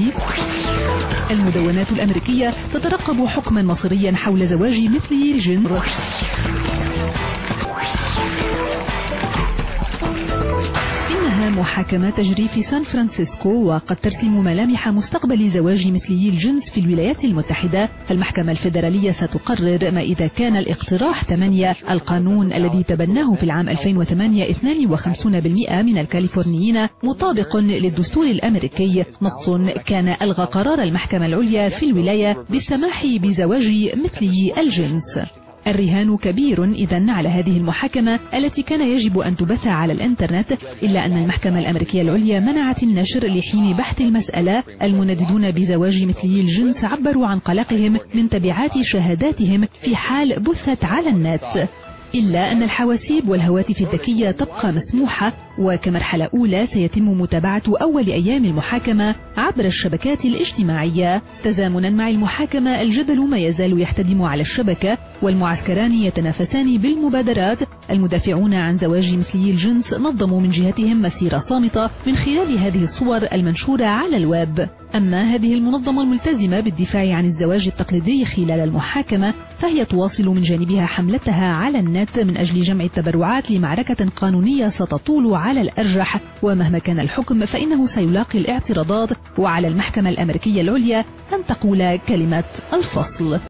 المصري. المدونات الأمريكية تترقب حكما مصيريا حول زواج مثلي الجنس. إنها محاكمة تجري في سان فرانسيسكو وقد ترسم ملامح مستقبل زواج مثلي الجنس في الولايات المتحدة، فالمحكمة الفيدرالية ستقرر ما إذا كان الاقتراح 8 القانون الذي تبناه في العام 2008 52% من الكاليفورنيين مطابق للدستور الأمريكي، نص كان ألغى قرار المحكمة العليا في الولاية بالسماح بزواج مثلي الجنس. الرهان كبير إذن على هذه المحاكمة التي كان يجب أن تبث على الإنترنت، إلا أن المحكمة الأمريكية العليا منعت النشر لحين بحث المسألة. المنددون بزواج مثلي الجنس عبروا عن قلقهم من تبعات شهاداتهم في حال بثت على النت، إلا أن الحواسيب والهواتف الذكية تبقى مسموحة، وكمرحلة أولى سيتم متابعة أول أيام المحاكمة عبر الشبكات الاجتماعية. تزامنا مع المحاكمة الجدل ما يزال يحتدم على الشبكة، والمعسكران يتنافسان بالمبادرات. المدافعون عن زواج مثلي الجنس نظموا من جهتهم مسيرة صامتة من خلال هذه الصور المنشورة على الويب. أما هذه المنظمة الملتزمة بالدفاع عن الزواج التقليدي خلال المحاكمة فهي تواصل من جانبها حملتها على النت من أجل جمع التبرعات لمعركة قانونية ستطول على الأرجح، ومهما كان الحكم فإنه سيلاقي الاعتراضات، وعلى المحكمة الأمريكية العليا أن تقول كلمة الفصل.